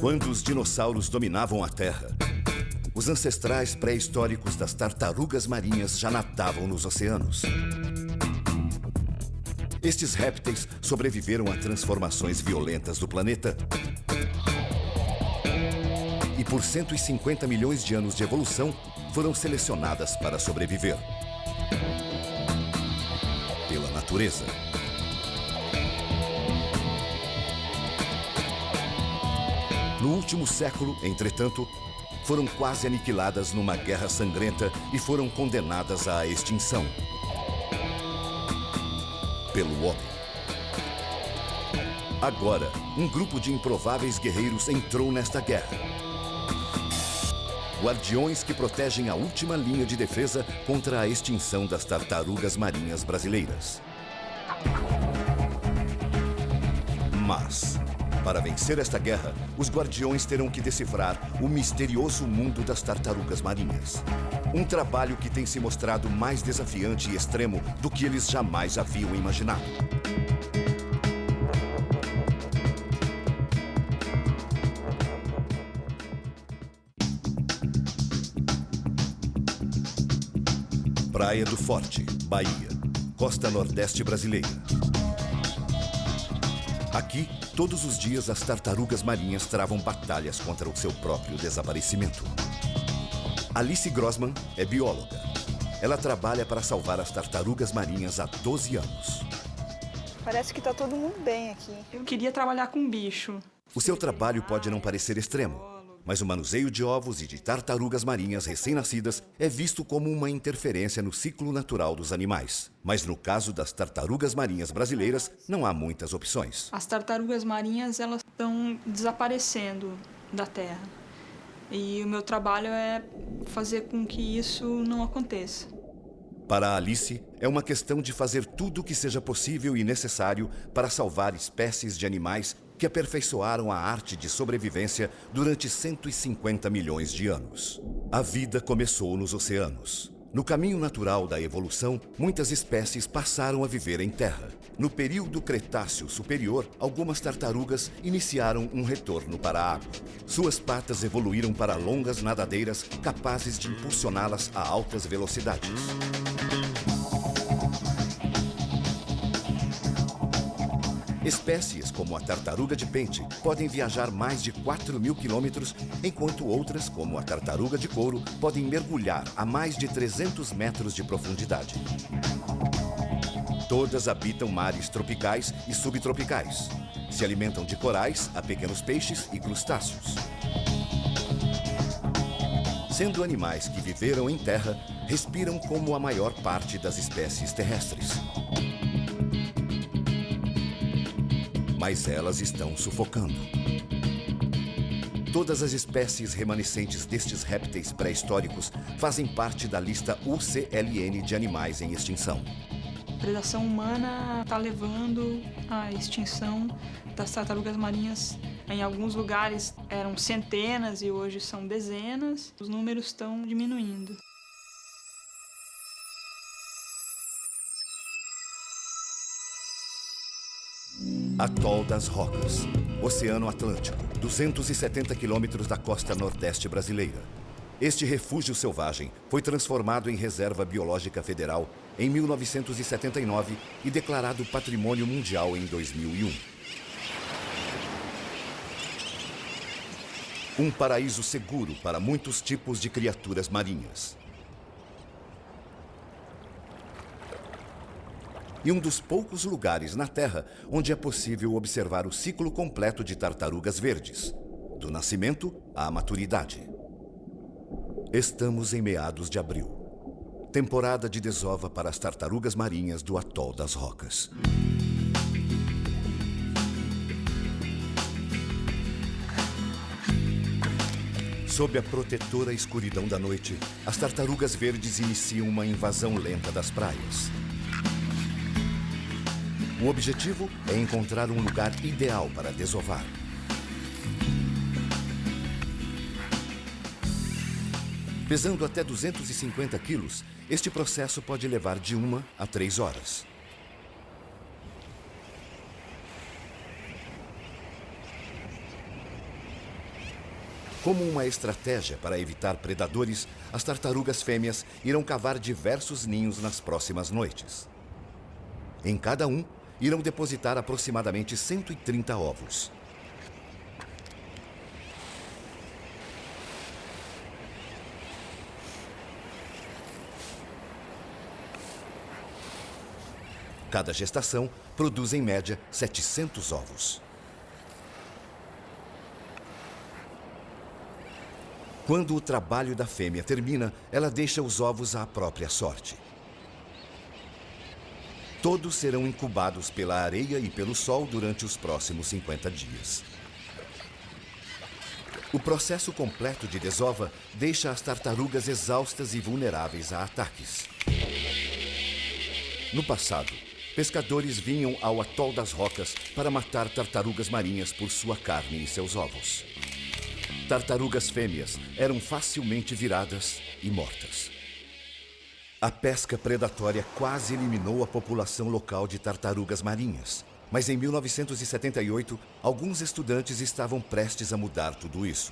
Quando os dinossauros dominavam a Terra, os ancestrais pré-históricos das tartarugas marinhas já nadavam nos oceanos. Estes répteis sobreviveram a transformações violentas do planeta e, por 150 milhões de anos de evolução, foram selecionadas para sobreviver pela natureza. No último século, entretanto, foram quase aniquiladas numa guerra sangrenta e foram condenadas à extinção pelo homem. Agora, um grupo de improváveis guerreiros entrou nesta guerra. Guardiões que protegem a última linha de defesa contra a extinção das tartarugas marinhas brasileiras. Mas, para vencer esta guerra, os guardiões terão que decifrar o misterioso mundo das tartarugas marinhas. Um trabalho que tem se mostrado mais desafiante e extremo do que eles jamais haviam imaginado. Praia do Forte, Bahia, costa nordeste brasileira. Aqui, todos os dias as tartarugas marinhas travam batalhas contra o seu próprio desaparecimento. Alice Grossman é bióloga. Ela trabalha para salvar as tartarugas marinhas há 12 anos. Parece que tá todo mundo bem aqui. Eu queria trabalhar com bicho. O seu trabalho pode não parecer extremo, mas o manuseio de ovos e de tartarugas marinhas recém-nascidas é visto como uma interferência no ciclo natural dos animais. Mas no caso das tartarugas marinhas brasileiras, não há muitas opções. As tartarugas marinhas, elas estão desaparecendo da Terra. E o meu trabalho é fazer com que isso não aconteça. Para a Alice, é uma questão de fazer tudo o que seja possível e necessário para salvar espécies de animais que aperfeiçoaram a arte de sobrevivência durante 150 milhões de anos. A vida começou nos oceanos. No caminho natural da evolução, muitas espécies passaram a viver em terra. No período Cretáceo Superior, algumas tartarugas iniciaram um retorno para a água. Suas patas evoluíram para longas nadadeiras capazes de impulsioná-las a altas velocidades. Espécies como a tartaruga de pente podem viajar mais de 4.000 quilômetros, enquanto outras, como a tartaruga de couro, podem mergulhar a mais de 300 metros de profundidade. Todas habitam mares tropicais e subtropicais. Se alimentam de corais, a pequenos peixes e crustáceos. Sendo animais que viveram em terra, respiram como a maior parte das espécies terrestres. Mas elas estão sufocando. Todas as espécies remanescentes destes répteis pré-históricos fazem parte da lista UCLN de animais em extinção. A predação humana está levando à extinção das tartarugas marinhas. Em alguns lugares eram centenas e hoje são dezenas. Os números estão diminuindo. Atol das Rocas, Oceano Atlântico, 270 quilômetros da costa nordeste brasileira. Este refúgio selvagem foi transformado em Reserva Biológica Federal em 1979 e declarado Patrimônio Mundial em 2001. Um paraíso seguro para muitos tipos de criaturas marinhas. E um dos poucos lugares na Terra onde é possível observar o ciclo completo de tartarugas verdes, do nascimento à maturidade. Estamos em meados de abril, temporada de desova para as tartarugas marinhas do Atol das Rocas. Sob a protetora escuridão da noite, as tartarugas verdes iniciam uma invasão lenta das praias. O objetivo é encontrar um lugar ideal para desovar. Pesando até 250 quilos, este processo pode levar de 1 a 3 horas. Como uma estratégia para evitar predadores, as tartarugas fêmeas irão cavar diversos ninhos nas próximas noites. Em cada um, irão depositar aproximadamente 130 ovos. Cada gestação produz, em média, 700 ovos. Quando o trabalho da fêmea termina, ela deixa os ovos à própria sorte. Todos serão incubados pela areia e pelo sol durante os próximos 50 dias. O processo completo de desova deixa as tartarugas exaustas e vulneráveis a ataques. No passado, pescadores vinham ao Atol das Rocas para matar tartarugas marinhas por sua carne e seus ovos. Tartarugas fêmeas eram facilmente viradas e mortas. A pesca predatória quase eliminou a população local de tartarugas marinhas. Mas em 1978, alguns estudantes estavam prestes a mudar tudo isso.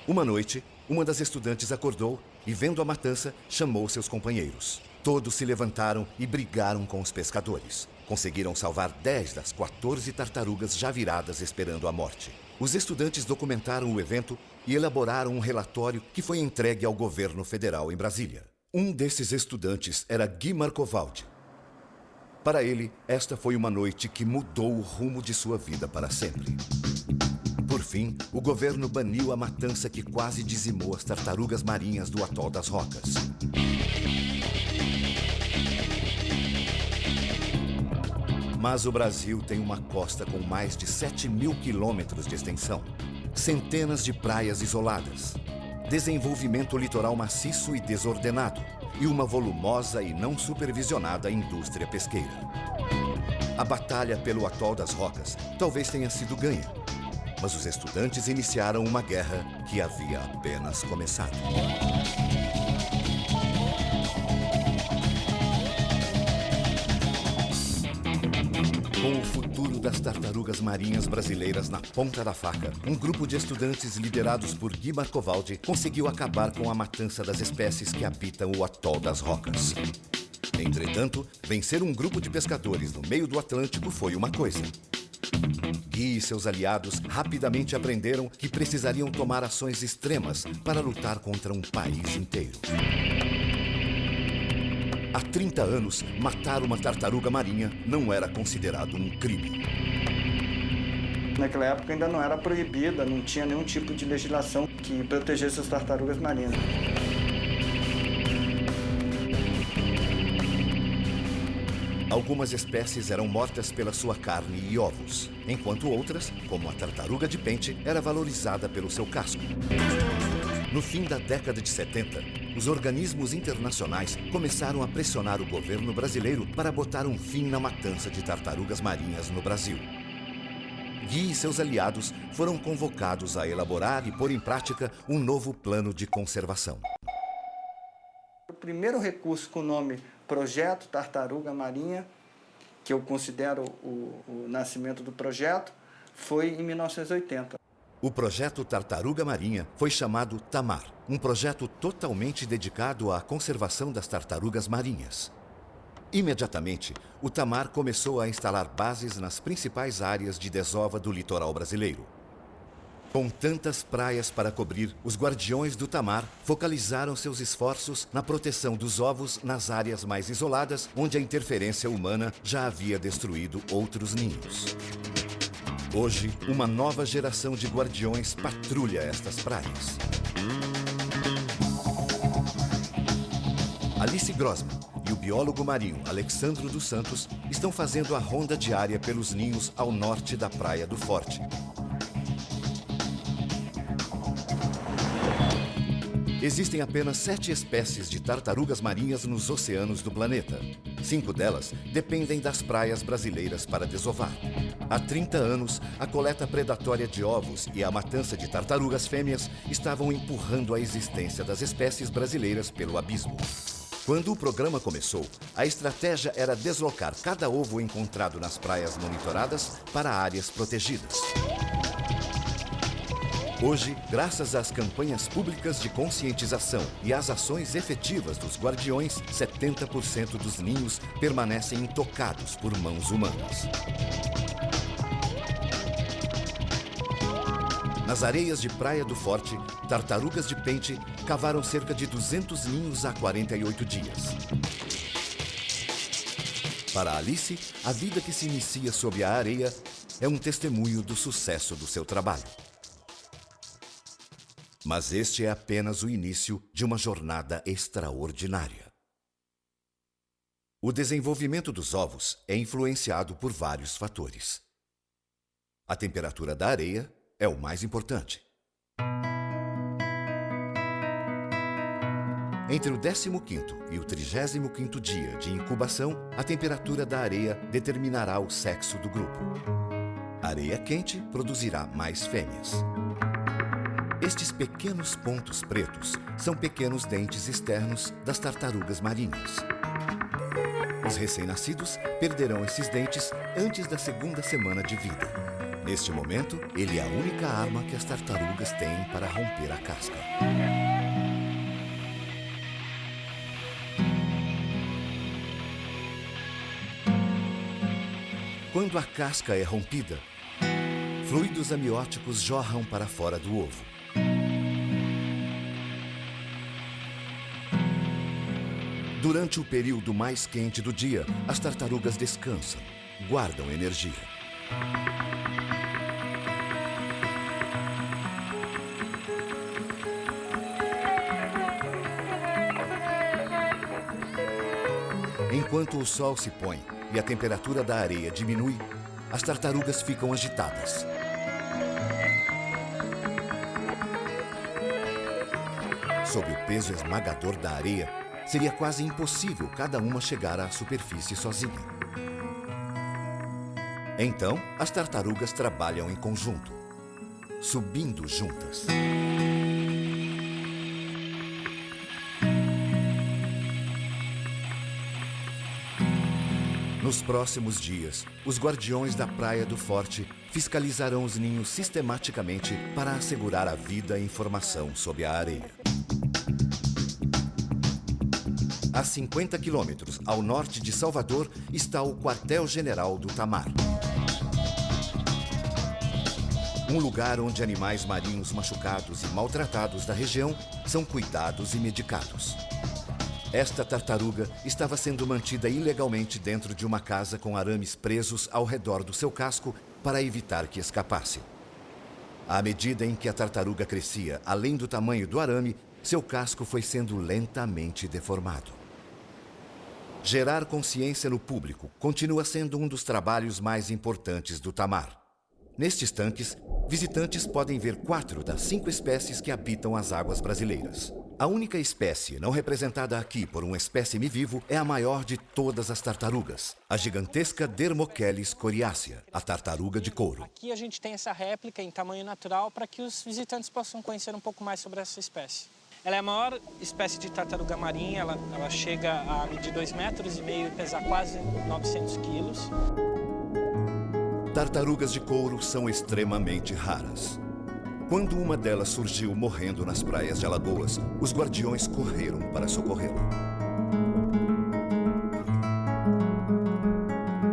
Uma noite, uma das estudantes acordou e, vendo a matança, chamou seus companheiros. Todos se levantaram e brigaram com os pescadores. Conseguiram salvar 10 das 14 tartarugas já viradas esperando a morte. Os estudantes documentaram o evento e elaboraram um relatório que foi entregue ao governo federal em Brasília. Um desses estudantes era Guy Marcovald. Para ele, esta foi uma noite que mudou o rumo de sua vida para sempre. Por fim, o governo baniu a matança que quase dizimou as tartarugas marinhas do Atol das Rocas. Mas o Brasil tem uma costa com mais de 7.000 quilômetros de extensão, centenas de praias isoladas, desenvolvimento litoral maciço e desordenado e uma volumosa e não supervisionada indústria pesqueira. A batalha pelo Atol das Rocas talvez tenha sido ganha, mas os estudantes iniciaram uma guerra que havia apenas começado. Com o futuro das tartarugas marinhas brasileiras na ponta da faca, um grupo de estudantes liderados por Guy Marcovald conseguiu acabar com a matança das espécies que habitam o Atol das Rocas. Entretanto, vencer um grupo de pescadores no meio do Atlântico foi uma coisa. Guy e seus aliados rapidamente aprenderam que precisariam tomar ações extremas para lutar contra um país inteiro. Há 30 anos, matar uma tartaruga marinha não era considerado um crime. Naquela época ainda não era proibida, não tinha nenhum tipo de legislação que protegesse as tartarugas marinhas. Algumas espécies eram mortas pela sua carne e ovos, enquanto outras, como a tartaruga de pente, era valorizada pelo seu casco. No fim da década de 70, os organismos internacionais começaram a pressionar o governo brasileiro para botar um fim na matança de tartarugas marinhas no Brasil. Guy e seus aliados foram convocados a elaborar e pôr em prática um novo plano de conservação. O primeiro recurso com o nome Projeto Tartaruga Marinha, que eu considero o nascimento do projeto, foi em 1980. O projeto Tartaruga Marinha foi chamado TAMAR, um projeto totalmente dedicado à conservação das tartarugas marinhas. Imediatamente, o TAMAR começou a instalar bases nas principais áreas de desova do litoral brasileiro. Com tantas praias para cobrir, os guardiões do TAMAR focalizaram seus esforços na proteção dos ovos nas áreas mais isoladas, onde a interferência humana já havia destruído outros ninhos. Hoje, uma nova geração de guardiões patrulha estas praias. Alice Grossman e o biólogo marinho Alexandro dos Santos estão fazendo a ronda diária pelos ninhos ao norte da Praia do Forte. Existem apenas 7 espécies de tartarugas marinhas nos oceanos do planeta. 5 delas dependem das praias brasileiras para desovar. Há 30 anos, a coleta predatória de ovos e a matança de tartarugas fêmeas estavam empurrando a existência das espécies brasileiras pelo abismo. Quando o programa começou, a estratégia era deslocar cada ovo encontrado nas praias monitoradas para áreas protegidas. Hoje, graças às campanhas públicas de conscientização e às ações efetivas dos guardiões, 70% dos ninhos permanecem intocados por mãos humanas. Nas areias de Praia do Forte, tartarugas de pente cavaram cerca de 200 ninhos há 48 dias. Para Alice, a vida que se inicia sob a areia é um testemunho do sucesso do seu trabalho. Mas este é apenas o início de uma jornada extraordinária. O desenvolvimento dos ovos é influenciado por vários fatores. A temperatura da areia é o mais importante. Entre o 15º e o 35º dia de incubação, a temperatura da areia determinará o sexo do grupo. A areia quente produzirá mais fêmeas. Estes pequenos pontos pretos são pequenos dentes externos das tartarugas marinhas. Os recém-nascidos perderão esses dentes antes da segunda semana de vida. Neste momento, ele é a única arma que as tartarugas têm para romper a casca. Quando a casca é rompida, fluidos amnióticos jorram para fora do ovo. Durante o período mais quente do dia, as tartarugas descansam, guardam energia. Enquanto o sol se põe e a temperatura da areia diminui, as tartarugas ficam agitadas. Sob o peso esmagador da areia, seria quase impossível cada uma chegar à superfície sozinha. Então, as tartarugas trabalham em conjunto, subindo juntas. Nos próximos dias, os guardiões da Praia do Forte fiscalizarão os ninhos sistematicamente para assegurar a vida e informação sob a areia. A 50 quilômetros ao norte de Salvador está o quartel-general do Tamar. Um lugar onde animais marinhos machucados e maltratados da região são cuidados e medicados. Esta tartaruga estava sendo mantida ilegalmente dentro de uma casa com arames presos ao redor do seu casco para evitar que escapasse. À medida em que a tartaruga crescia, além do tamanho do arame, seu casco foi sendo lentamente deformado. Gerar consciência no público continua sendo um dos trabalhos mais importantes do Tamar. Nestes tanques, visitantes podem ver 4 das 5 espécies que habitam as águas brasileiras. A única espécie não representada aqui por um espécime vivo é a maior de todas as tartarugas, a gigantesca Dermocheles coriacea, a tartaruga de couro. Aqui a gente tem essa réplica em tamanho natural para que os visitantes possam conhecer um pouco mais sobre essa espécie. Ela é a maior espécie de tartaruga marinha, ela chega a medir 2,5 metros e pesar quase 900 quilos. Tartarugas de couro são extremamente raras. Quando uma delas surgiu morrendo nas praias de Alagoas, os guardiões correram para socorrê-la.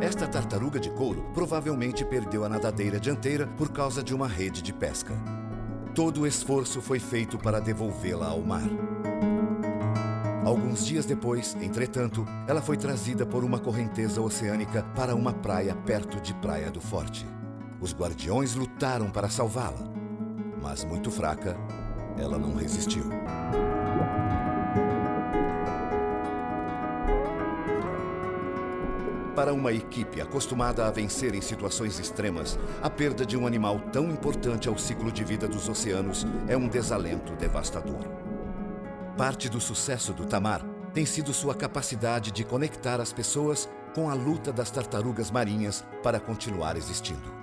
Esta tartaruga de couro provavelmente perdeu a nadadeira dianteira por causa de uma rede de pesca. Todo o esforço foi feito para devolvê-la ao mar. Alguns dias depois, entretanto, ela foi trazida por uma correnteza oceânica para uma praia perto de Praia do Forte. Os guardiões lutaram para salvá-la, mas muito fraca, ela não resistiu. Para uma equipe acostumada a vencer em situações extremas, a perda de um animal tão importante ao ciclo de vida dos oceanos é um desalento devastador. Parte do sucesso do Tamar tem sido sua capacidade de conectar as pessoas com a luta das tartarugas marinhas para continuar existindo.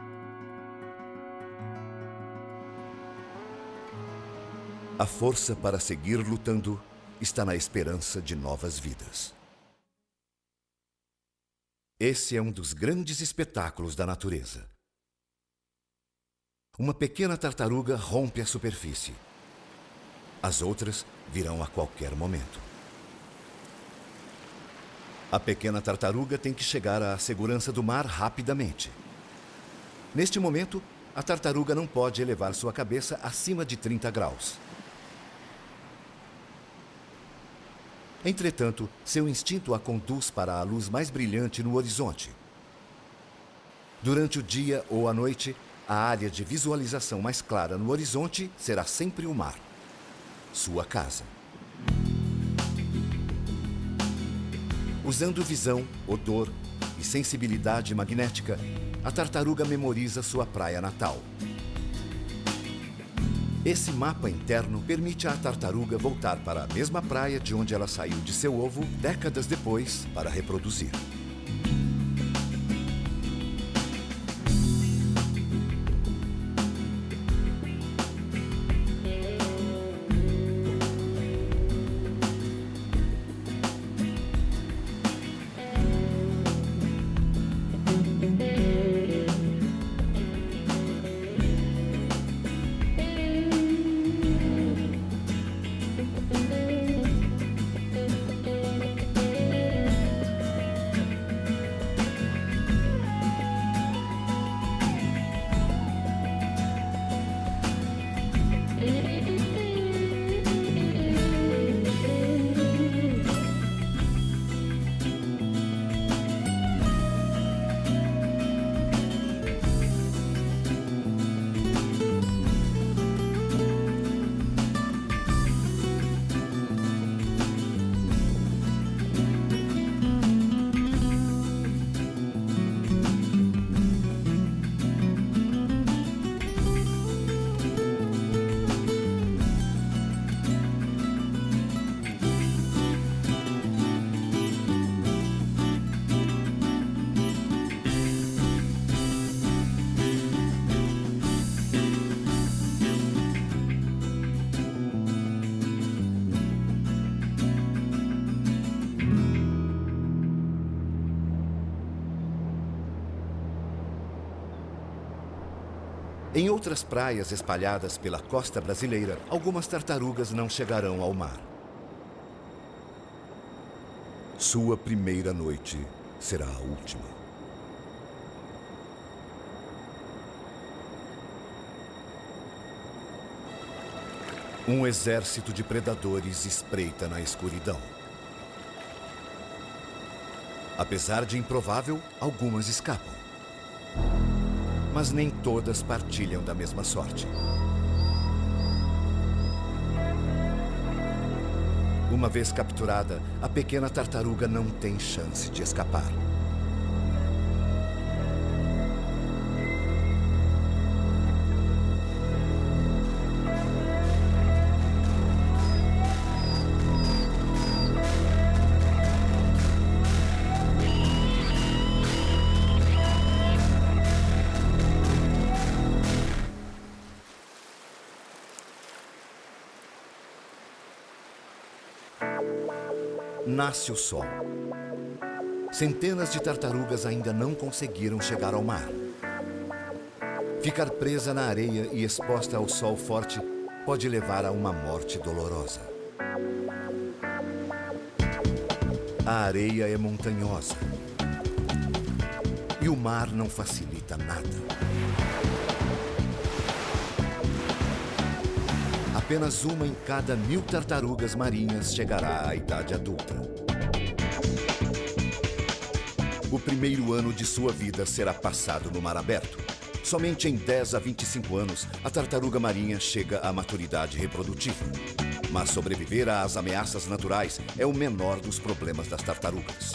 A força para seguir lutando está na esperança de novas vidas. Esse é um dos grandes espetáculos da natureza. uma pequena tartaruga rompe a superfície. As outras virão a qualquer momento. A pequena tartaruga tem que chegar à segurança do mar rapidamente. Neste momento, a tartaruga não pode elevar sua cabeça acima de 30 graus. Entretanto, seu instinto a conduz para a luz mais brilhante no horizonte. Durante o dia ou a noite, a área de visualização mais clara no horizonte será sempre o mar, sua casa. Usando visão, odor e sensibilidade magnética, a tartaruga memoriza sua praia natal. Esse mapa interno permite à tartaruga voltar para a mesma praia de onde ela saiu de seu ovo décadas depois para reproduzir. Em outras praias espalhadas pela costa brasileira, algumas tartarugas não chegarão ao mar. Sua primeira noite será a última. Um exército de predadores espreita na escuridão. Apesar de improvável, algumas escapam. Mas nem todas partilham da mesma sorte. Uma vez capturada, a pequena tartaruga não tem chance de escapar. Nasce o sol. Centenas de tartarugas ainda não conseguiram chegar ao mar. Ficar presa na areia e exposta ao sol forte pode levar a uma morte dolorosa. A areia é montanhosa e o mar não facilita nada. Apenas uma em cada 1000 tartarugas marinhas chegará à idade adulta. O primeiro ano de sua vida será passado no mar aberto. Somente em 10 a 25 anos, a tartaruga marinha chega à maturidade reprodutiva. Mas sobreviver às ameaças naturais é o menor dos problemas das tartarugas.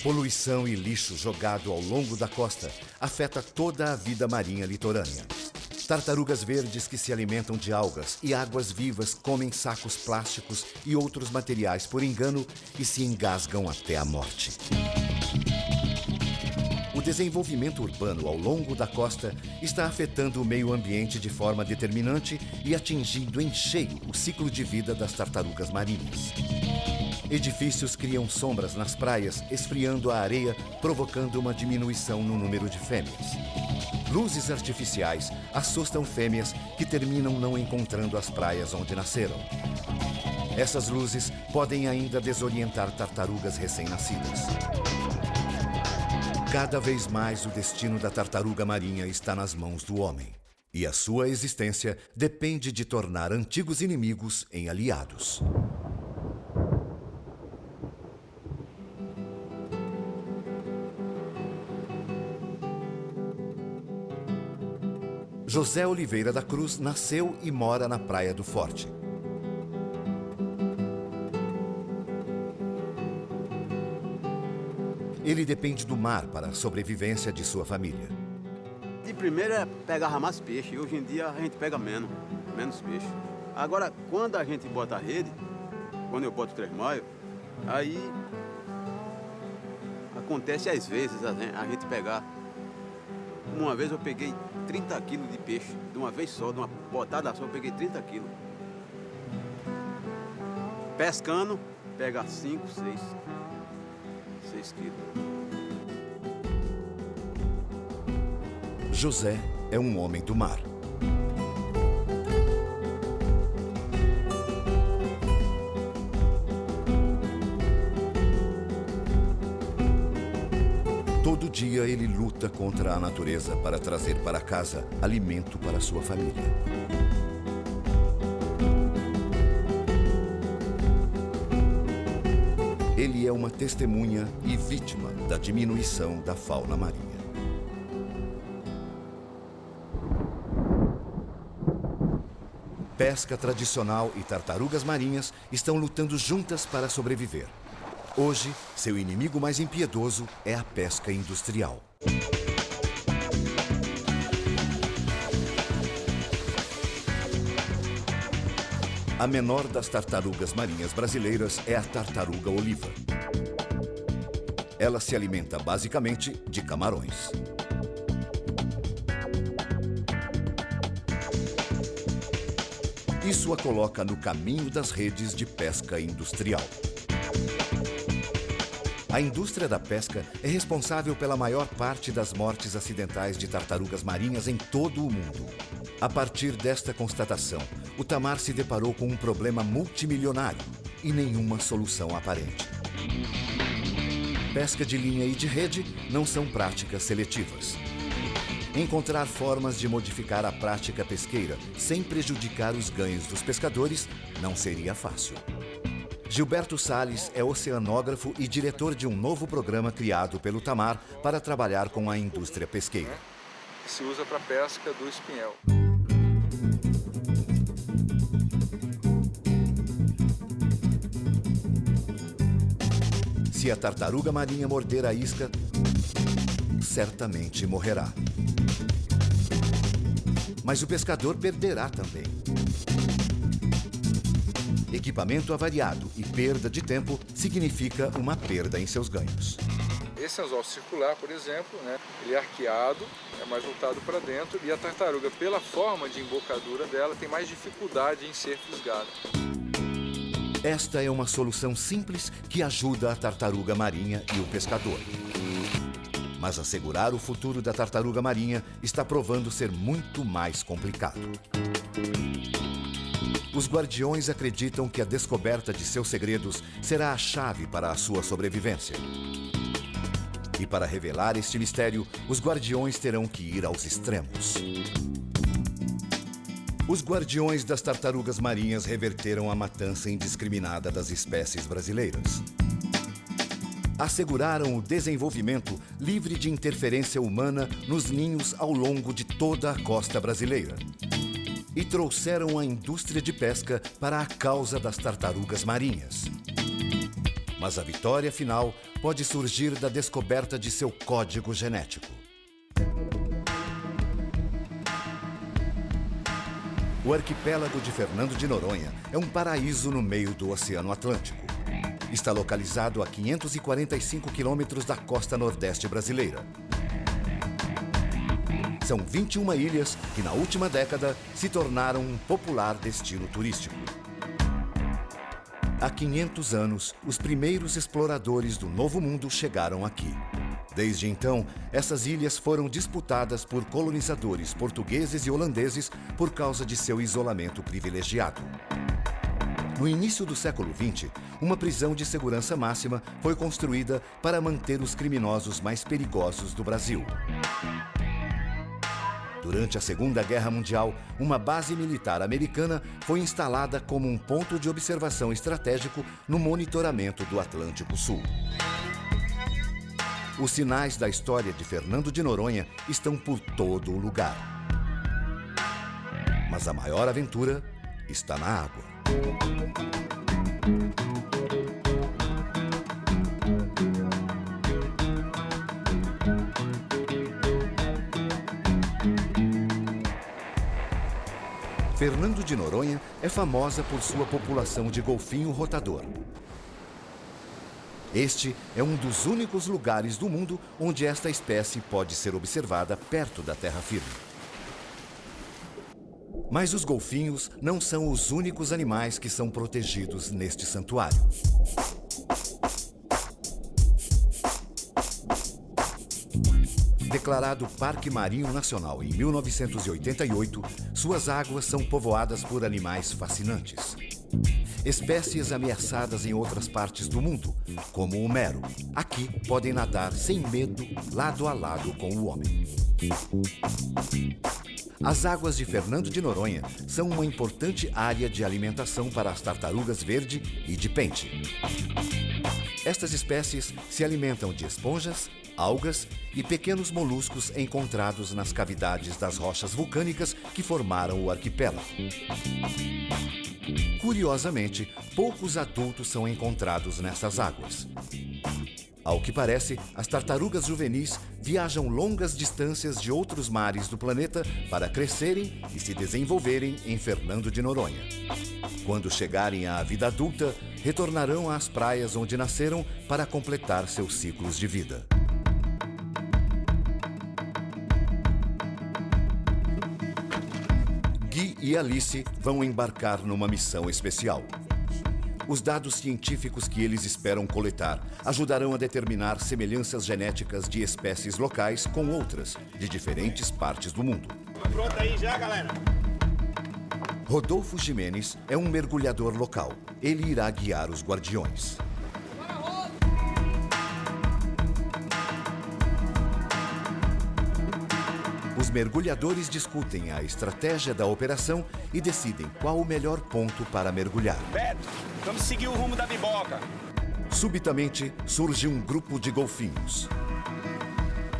Poluição e lixo jogado ao longo da costa afeta toda a vida marinha litorânea. Tartarugas verdes que se alimentam de algas e águas vivas comem sacos plásticos e outros materiais por engano e se engasgam até a morte. O desenvolvimento urbano ao longo da costa está afetando o meio ambiente de forma determinante e atingindo em cheio o ciclo de vida das tartarugas marinhas. Edifícios criam sombras nas praias, esfriando a areia, provocando uma diminuição no número de fêmeas. Luzes artificiais assustam fêmeas que terminam não encontrando as praias onde nasceram. Essas luzes podem ainda desorientar tartarugas recém-nascidas. Cada vez mais o destino da tartaruga marinha está nas mãos do homem. E a sua existência depende de tornar antigos inimigos em aliados. José Oliveira da Cruz nasceu e mora na Praia do Forte. Ele depende do mar para a sobrevivência de sua família. De primeira pegava mais peixe, hoje em dia a gente pega menos peixe. Agora, quando a gente bota a rede, quando eu boto 3 maios, aí acontece às vezes a gente pegar. Uma vez eu peguei 30 quilos de peixe, de uma vez só, de uma botada só, eu peguei 30 quilos. Pescando, pega 5, 6 quilos. José é um homem do mar. Todo dia ele luta contra a natureza para trazer para casa alimento para sua família. Ele é uma testemunha e vítima da diminuição da fauna marinha. Pesca tradicional e tartarugas marinhas estão lutando juntas para sobreviver. Hoje, seu inimigo mais impiedoso é a pesca industrial. A menor das tartarugas marinhas brasileiras é a tartaruga oliva. Ela se alimenta basicamente de camarões. Isso a coloca no caminho das redes de pesca industrial. A indústria da pesca é responsável pela maior parte das mortes acidentais de tartarugas marinhas em todo o mundo. A partir desta constatação, o Tamar se deparou com um problema multimilionário e nenhuma solução aparente. Pesca de linha e de rede não são práticas seletivas. Encontrar formas de modificar a prática pesqueira sem prejudicar os ganhos dos pescadores não seria fácil. Gilberto Salles é oceanógrafo e diretor de um novo programa criado pelo Tamar para trabalhar com a indústria pesqueira. Se usa para a pesca do espinhel. Se a tartaruga marinha morder a isca, certamente morrerá. Mas o pescador perderá também. Equipamento avariado e perda de tempo significa uma perda em seus ganhos. Esse anzol circular, por exemplo, ele é arqueado, é mais voltado para dentro, e a tartaruga, pela forma de embocadura dela, tem mais dificuldade em ser fisgada. Esta é uma solução simples que ajuda a tartaruga marinha e o pescador. Mas assegurar o futuro da tartaruga marinha está provando ser muito mais complicado. Os guardiões acreditam que a descoberta de seus segredos será a chave para a sua sobrevivência. E para revelar este mistério, os guardiões terão que ir aos extremos. Os guardiões das tartarugas marinhas reverteram a matança indiscriminada das espécies brasileiras. Asseguraram o desenvolvimento livre de interferência humana nos ninhos ao longo de toda a costa brasileira. E trouxeram a indústria de pesca para a causa das tartarugas marinhas. Mas a vitória final pode surgir da descoberta de seu código genético. O arquipélago de Fernando de Noronha é um paraíso no meio do Oceano Atlântico. Está localizado a 545 quilômetros da costa nordeste brasileira. São 21 ilhas que, na última década, se tornaram um popular destino turístico. Há 500 anos, os primeiros exploradores do Novo Mundo chegaram aqui. Desde então, essas ilhas foram disputadas por colonizadores portugueses e holandeses por causa de seu isolamento privilegiado. No início do século XX, uma prisão de segurança máxima foi construída para manter os criminosos mais perigosos do Brasil. Durante a Segunda Guerra Mundial, uma base militar americana foi instalada como um ponto de observação estratégico no monitoramento do Atlântico Sul. Os sinais da história de Fernando de Noronha estão por todo o lugar. Mas a maior aventura está na água. Fernando de Noronha é famosa por sua população de golfinho rotador. Este é um dos únicos lugares do mundo onde esta espécie pode ser observada perto da terra firme. Mas os golfinhos não são os únicos animais que são protegidos neste santuário. Declarado Parque Marinho Nacional em 1988, suas águas são povoadas por animais fascinantes. Espécies ameaçadas em outras partes do mundo, como o mero, aqui podem nadar sem medo, lado a lado com o homem. As águas de Fernando de Noronha são uma importante área de alimentação para as tartarugas verde e de pente. Estas espécies se alimentam de esponjas, algas e pequenos moluscos encontrados nas cavidades das rochas vulcânicas que formaram o arquipélago. Curiosamente, poucos adultos são encontrados nessas águas. Ao que parece, as tartarugas juvenis viajam longas distâncias de outros mares do planeta para crescerem e se desenvolverem em Fernando de Noronha. Quando chegarem à vida adulta, retornarão às praias onde nasceram para completar seus ciclos de vida. Gui e Alice vão embarcar numa missão especial. Os dados científicos que eles esperam coletar ajudarão a determinar semelhanças genéticas de espécies locais com outras, de diferentes partes do mundo. Pronto aí já, galera? Rodolfo Jimenez é um mergulhador local. Ele irá guiar os guardiões. Os mergulhadores discutem a estratégia da operação e decidem qual o melhor ponto para mergulhar. Beto, vamos seguir o rumo da biboca. Subitamente, surge um grupo de golfinhos.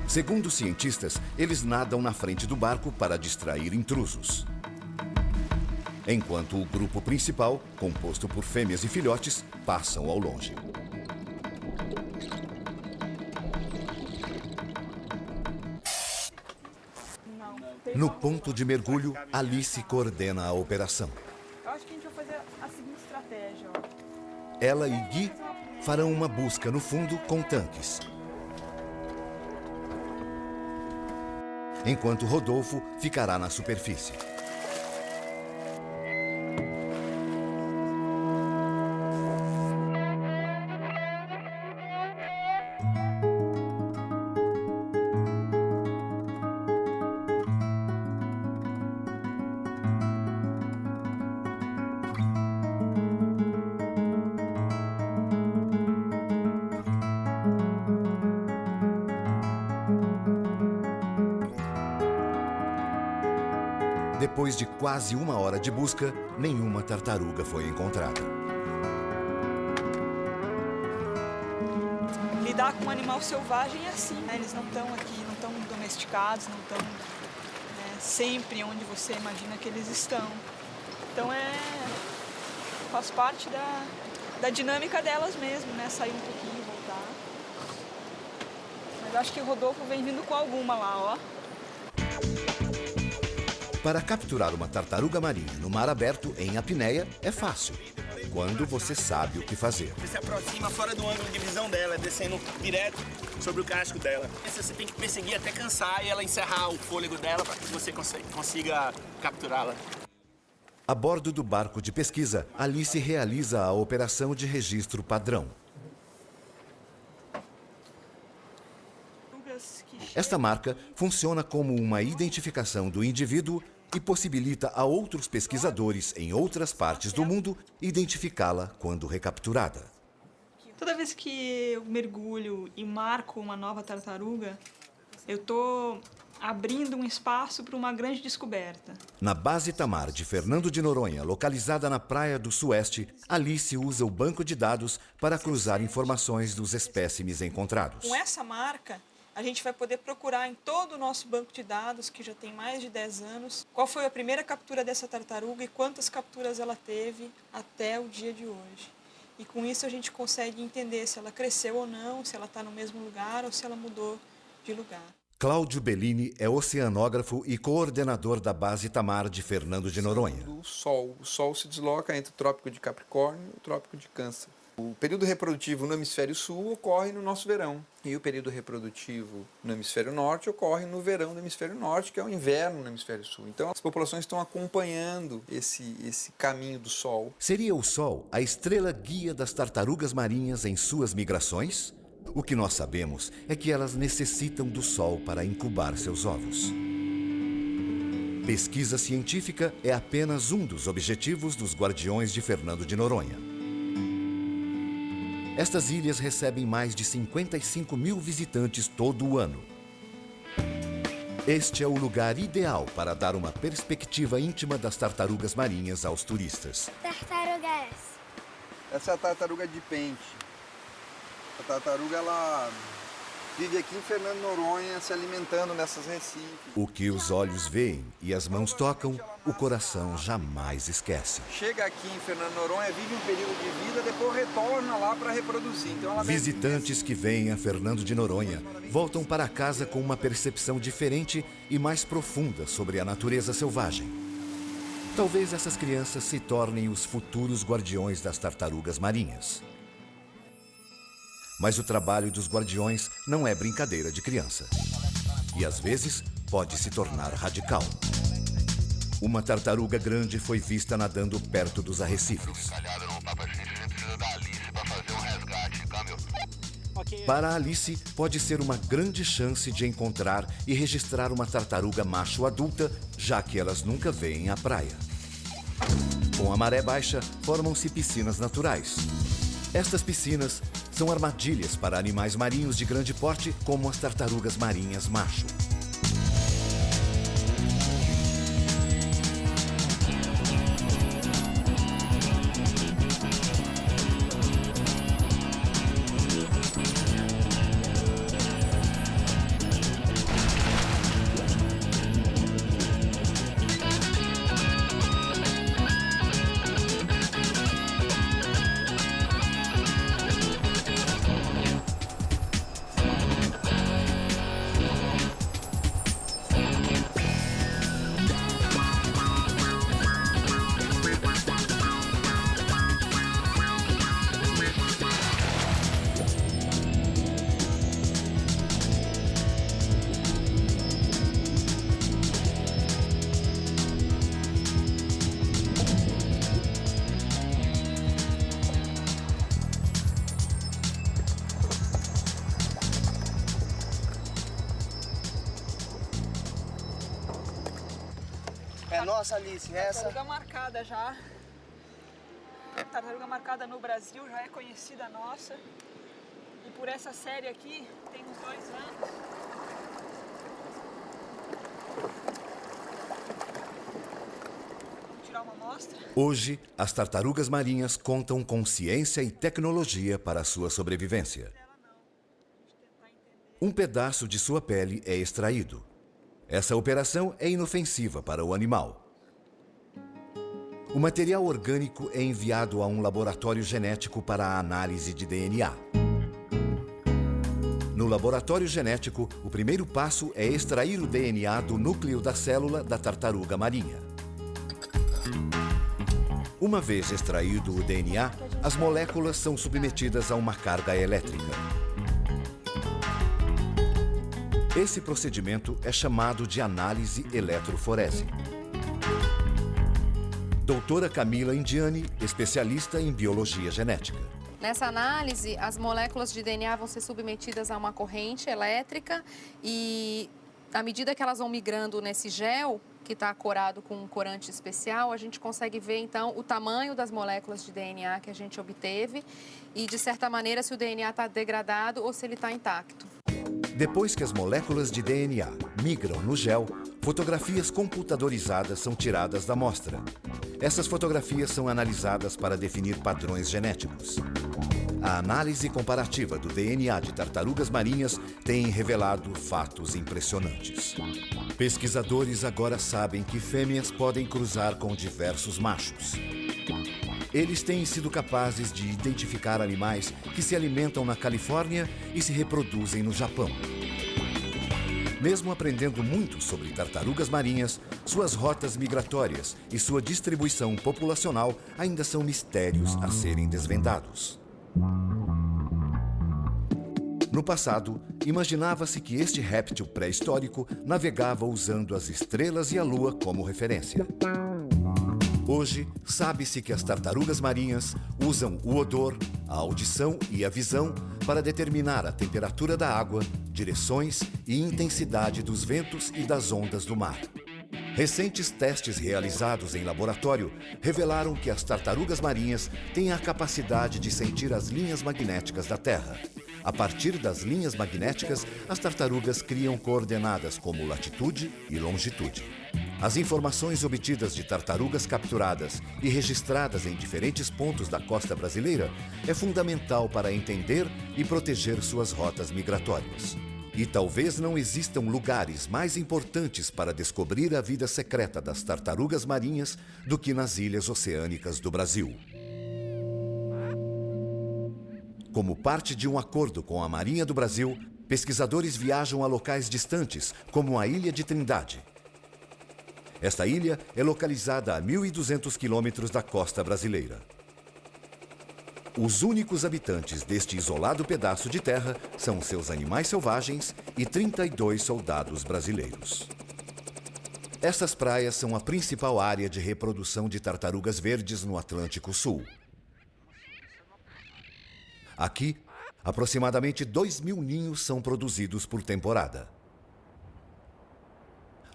Segundo os cientistas, eles nadam na frente do barco para distrair intrusos. Enquanto o grupo principal, composto por fêmeas e filhotes, passam ao longe. No ponto de mergulho, Alice coordena a operação. Eu acho que a gente vai fazer a seguinte estratégia, ó. Ela e Gui farão uma busca no fundo com tanques. Enquanto Rodolfo ficará na superfície. Depois de quase 1 hora de busca, nenhuma tartaruga foi encontrada. Lidar com um animal selvagem é assim, né? Eles não estão aqui, não estão domesticados, não estão sempre onde você imagina que eles estão. Então faz parte da dinâmica delas mesmo, né? Sair um pouquinho e voltar. Mas acho que o Rodolfo vem vindo com alguma lá, ó. Para capturar uma tartaruga marinha no mar aberto em apneia é fácil, quando você sabe o que fazer. Você se aproxima fora do ângulo de visão dela, descendo direto sobre o casco dela. Você tem que perseguir até cansar e ela encerrar o fôlego dela para que você consiga capturá-la. A bordo do barco de pesquisa, Alice realiza a operação de registro padrão. Esta marca funciona como uma identificação do indivíduo e possibilita a outros pesquisadores em outras partes do mundo identificá-la quando recapturada. Toda vez que eu mergulho e marco uma nova tartaruga, eu estou abrindo um espaço para uma grande descoberta. Na base Itamar de Fernando de Noronha, localizada na Praia do Sueste, Alice usa o banco de dados para cruzar informações dos espécimes encontrados. Com essa marca, a gente vai poder procurar em todo o nosso banco de dados, que já tem mais de 10 anos, qual foi a primeira captura dessa tartaruga e quantas capturas ela teve até o dia de hoje. E com isso a gente consegue entender se ela cresceu ou não, se ela está no mesmo lugar ou se ela mudou de lugar. Cláudio Bellini é oceanógrafo e coordenador da base Itamar de Fernando de Noronha. O Sol se desloca entre o Trópico de Capricórnio e o Trópico de Câncer. O período reprodutivo no hemisfério sul ocorre no nosso verão. E o período reprodutivo no hemisfério norte ocorre no verão do hemisfério norte, que é o inverno no hemisfério sul. Então as populações estão acompanhando esse caminho do Sol. Seria o Sol a estrela guia das tartarugas marinhas em suas migrações? O que nós sabemos é que elas necessitam do Sol para incubar seus ovos. Pesquisa científica é apenas um dos objetivos dos Guardiões de Fernando de Noronha. Estas ilhas recebem mais de 55 mil visitantes todo o ano. Este é o lugar ideal para dar uma perspectiva íntima das tartarugas marinhas aos turistas. Tartaruga é essa? Essa é a tartaruga de pente. A tartaruga, ela vive aqui em Fernando de Noronha, se alimentando nessas recifes. O que os olhos veem e as mãos tocam, o coração jamais esquece. Chega aqui em Fernando de Noronha, vive um período de vida, depois retorna lá para reproduzir. Então ela Visitantes que vêm a Fernando de Noronha voltam para casa com uma percepção diferente e mais profunda sobre a natureza selvagem. Talvez essas crianças se tornem os futuros guardiões das tartarugas marinhas. Mas o trabalho dos guardiões não é brincadeira de criança. E às vezes pode se tornar radical. Uma tartaruga grande foi vista nadando perto dos arrecifes. Para Alice, pode ser uma grande chance de encontrar e registrar uma tartaruga macho adulta, já que elas nunca veem a praia. Com a maré baixa, formam-se piscinas naturais. Estas piscinas são armadilhas para animais marinhos de grande porte, como as tartarugas marinhas macho. É nossa, Alice, essa. Tartaruga marcada já. Tartaruga marcada no Brasil, já é conhecida nossa. E por essa série aqui, tem uns 2 anos. Vou tirar uma amostra. Hoje, as tartarugas marinhas contam com ciência e tecnologia para sua sobrevivência. Um pedaço de sua pele é extraído. Essa operação é inofensiva para o animal. O material orgânico é enviado a um laboratório genético para a análise de DNA. No laboratório genético, o primeiro passo é extrair o DNA do núcleo da célula da tartaruga marinha. Uma vez extraído o DNA, as moléculas são submetidas a uma carga elétrica. Esse procedimento é chamado de análise eletroforese. Doutora Camila Indiani, especialista em biologia genética. Nessa análise, as moléculas de DNA vão ser submetidas a uma corrente elétrica e, à medida que elas vão migrando nesse gel, que está corado com um corante especial, a gente consegue ver, então, o tamanho das moléculas de DNA que a gente obteve e, de certa maneira, se o DNA está degradado ou se ele está intacto. Depois que as moléculas de DNA migram no gel, fotografias computadorizadas são tiradas da amostra. Essas fotografias são analisadas para definir padrões genéticos. A análise comparativa do DNA de tartarugas marinhas tem revelado fatos impressionantes. Pesquisadores agora sabem que fêmeas podem cruzar com diversos machos. Eles têm sido capazes de identificar animais que se alimentam na Califórnia e se reproduzem no Japão. Mesmo aprendendo muito sobre tartarugas marinhas, suas rotas migratórias e sua distribuição populacional ainda são mistérios a serem desvendados. No passado, imaginava-se que este réptil pré-histórico navegava usando as estrelas e a lua como referência. Hoje, sabe-se que as tartarugas marinhas usam o odor, a audição e a visão para determinar a temperatura da água, direções e intensidade dos ventos e das ondas do mar. Recentes testes realizados em laboratório revelaram que as tartarugas marinhas têm a capacidade de sentir as linhas magnéticas da Terra. A partir das linhas magnéticas, as tartarugas criam coordenadas como latitude e longitude. As informações obtidas de tartarugas capturadas e registradas em diferentes pontos da costa brasileira é fundamental para entender e proteger suas rotas migratórias. E talvez não existam lugares mais importantes para descobrir a vida secreta das tartarugas marinhas do que nas ilhas oceânicas do Brasil. Como parte de um acordo com a Marinha do Brasil, pesquisadores viajam a locais distantes, como a Ilha de Trindade. Esta ilha é localizada a 1.200 quilômetros da costa brasileira. Os únicos habitantes deste isolado pedaço de terra são seus animais selvagens e 32 soldados brasileiros. Essas praias são a principal área de reprodução de tartarugas verdes no Atlântico Sul. Aqui, aproximadamente 2.000 ninhos são produzidos por temporada.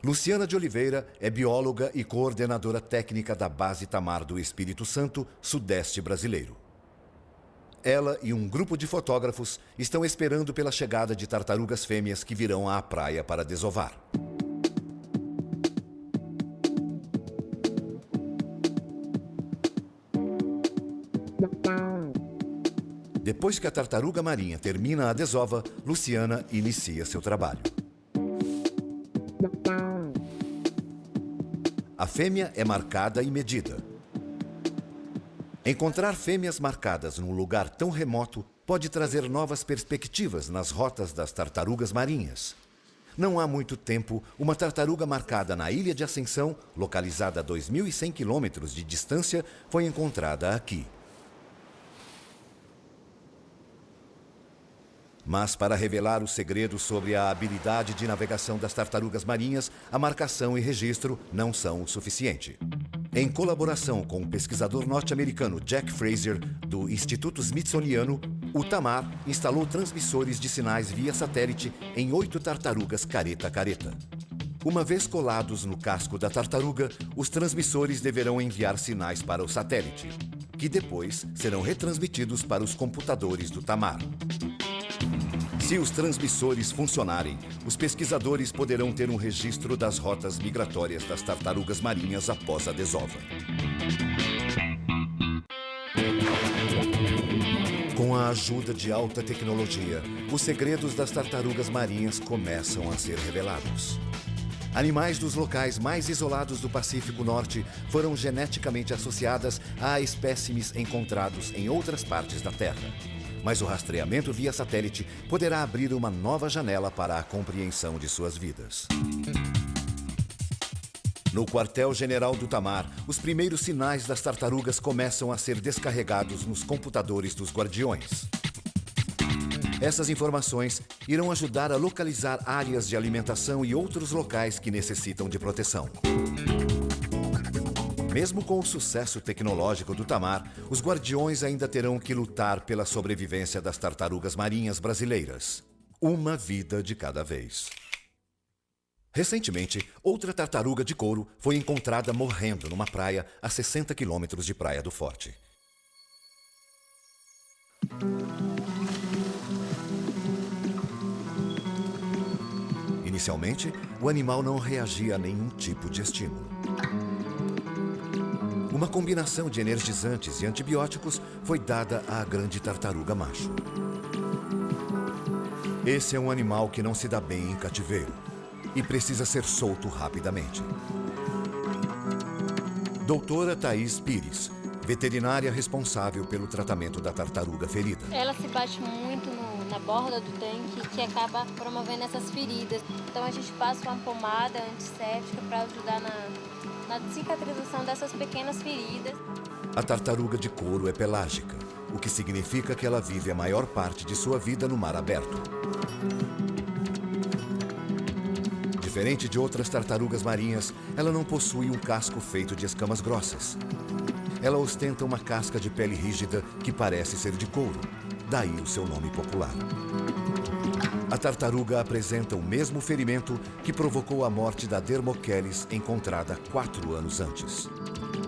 Luciana de Oliveira é bióloga e coordenadora técnica da Base Tamar do Espírito Santo, sudeste brasileiro. Ela e um grupo de fotógrafos estão esperando pela chegada de tartarugas fêmeas que virão à praia para desovar. Depois que a tartaruga marinha termina a desova, Luciana inicia seu trabalho. A fêmea é marcada e medida. Encontrar fêmeas marcadas num lugar tão remoto pode trazer novas perspectivas nas rotas das tartarugas marinhas. Não há muito tempo, uma tartaruga marcada na Ilha de Ascensão, localizada a 2.100 quilômetros de distância, foi encontrada aqui. Mas para revelar o segredo sobre a habilidade de navegação das tartarugas marinhas, a marcação e registro não são o suficiente. Em colaboração com o pesquisador norte-americano Jack Fraser, do Instituto Smithsoniano, o Tamar instalou transmissores de sinais via satélite em 8 tartarugas careta-careta. Uma vez colados no casco da tartaruga, os transmissores deverão enviar sinais para o satélite, que depois serão retransmitidos para os computadores do Tamar. Se os transmissores funcionarem, os pesquisadores poderão ter um registro das rotas migratórias das tartarugas marinhas após a desova. Com a ajuda de alta tecnologia, os segredos das tartarugas marinhas começam a ser revelados. Animais dos locais mais isolados do Pacífico Norte foram geneticamente associadas a espécimes encontrados em outras partes da Terra. Mas o rastreamento via satélite poderá abrir uma nova janela para a compreensão de suas vidas. No quartel-general do Tamar, os primeiros sinais das tartarugas começam a ser descarregados nos computadores dos guardiões. Essas informações irão ajudar a localizar áreas de alimentação e outros locais que necessitam de proteção. Mesmo com o sucesso tecnológico do Tamar, os guardiões ainda terão que lutar pela sobrevivência das tartarugas marinhas brasileiras. Uma vida de cada vez. Recentemente, outra tartaruga de couro foi encontrada morrendo numa praia a 60 quilômetros de Praia do Forte. Inicialmente, o animal não reagia a nenhum tipo de estímulo. Uma combinação de energizantes e antibióticos foi dada à grande tartaruga macho. Esse é um animal que não se dá bem em cativeiro e precisa ser solto rapidamente. Doutora Thaís Pires, veterinária responsável pelo tratamento da tartaruga ferida. Ela se bate muito na borda do tanque, que acaba promovendo essas feridas. Então a gente passa uma pomada antisséptica para ajudar na cicatrização dessas pequenas feridas. A tartaruga de couro é pelágica, o que significa que ela vive a maior parte de sua vida no mar aberto. Diferente de outras tartarugas marinhas, ela não possui um casco feito de escamas grossas. Ela ostenta uma casca de pele rígida que parece ser de couro, daí o seu nome popular. A tartaruga apresenta o mesmo ferimento que provocou a morte da Dermocheles, encontrada 4 anos antes.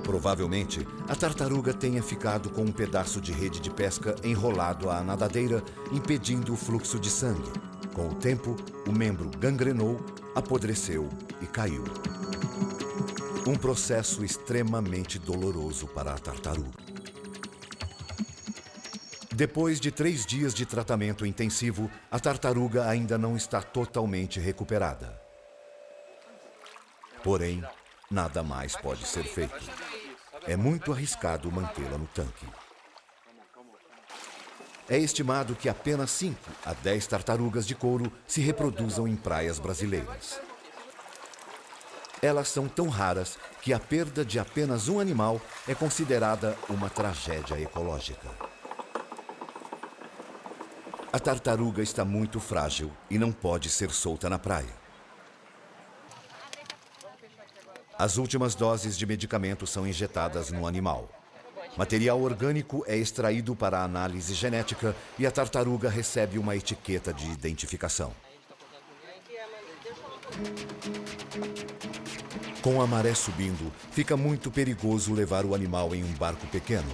Provavelmente, a tartaruga tenha ficado com um pedaço de rede de pesca enrolado à nadadeira, impedindo o fluxo de sangue. Com o tempo, o membro gangrenou, apodreceu e caiu. Um processo extremamente doloroso para a tartaruga. Depois de 3 dias de tratamento intensivo, a tartaruga ainda não está totalmente recuperada. Porém, nada mais pode ser feito. É muito arriscado mantê-la no tanque. É estimado que apenas 5 a 10 tartarugas de couro se reproduzam em praias brasileiras. Elas são tão raras que a perda de apenas um animal é considerada uma tragédia ecológica. A tartaruga está muito frágil e não pode ser solta na praia. As últimas doses de medicamento são injetadas no animal. Material orgânico é extraído para análise genética e a tartaruga recebe uma etiqueta de identificação. Com a maré subindo, fica muito perigoso levar o animal em um barco pequeno.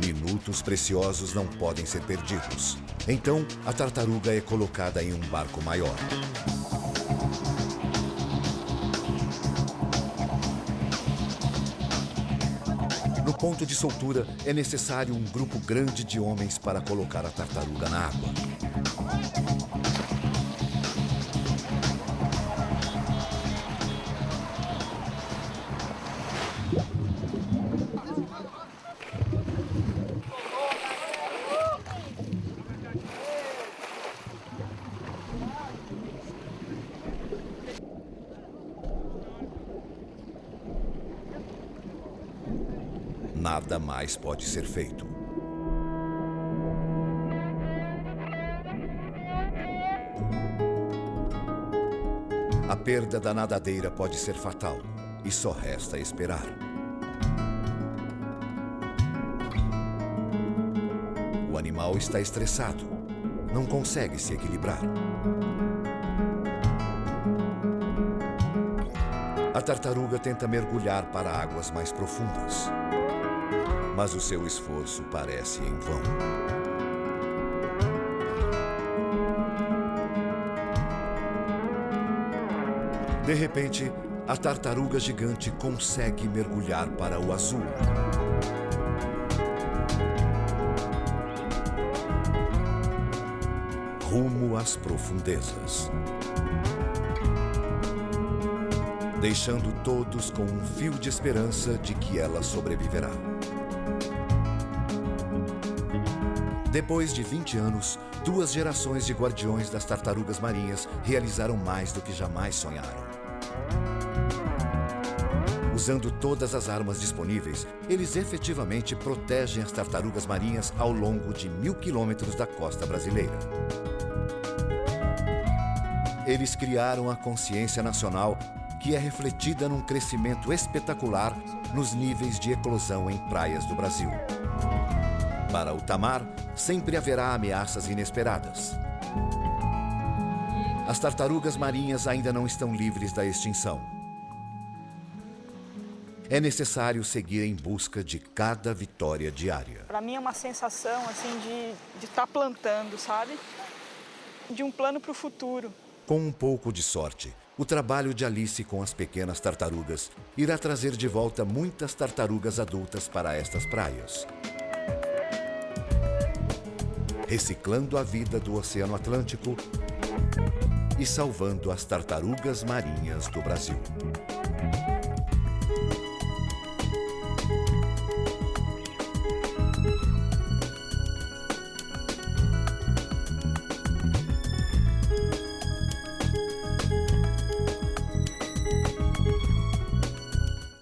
Minutos preciosos não podem ser perdidos. Então, a tartaruga é colocada em um barco maior. No ponto de soltura, é necessário um grupo grande de homens para colocar a tartaruga na água. Nada mais pode ser feito. A perda da nadadeira pode ser fatal e só resta esperar. O animal está estressado, não consegue se equilibrar. A tartaruga tenta mergulhar para águas mais profundas. Mas o seu esforço parece em vão. De repente, a tartaruga gigante consegue mergulhar para o azul. Rumo às profundezas. Deixando todos com um fio de esperança de que ela sobreviverá. Depois de 20 anos, 2 gerações de guardiões das tartarugas marinhas realizaram mais do que jamais sonharam. Usando todas as armas disponíveis, eles efetivamente protegem as tartarugas marinhas ao longo de 1000 quilômetros da costa brasileira. Eles criaram a consciência nacional que é refletida num crescimento espetacular nos níveis de eclosão em praias do Brasil. Para o tamar, sempre haverá ameaças inesperadas. As tartarugas marinhas ainda não estão livres da extinção. É necessário seguir em busca de cada vitória diária. Para mim é uma sensação assim de estar plantando, sabe? De um plano para o futuro. Com um pouco de sorte, o trabalho de Alice com as pequenas tartarugas irá trazer de volta muitas tartarugas adultas para estas praias, reciclando a vida do Oceano Atlântico e salvando as tartarugas marinhas do Brasil.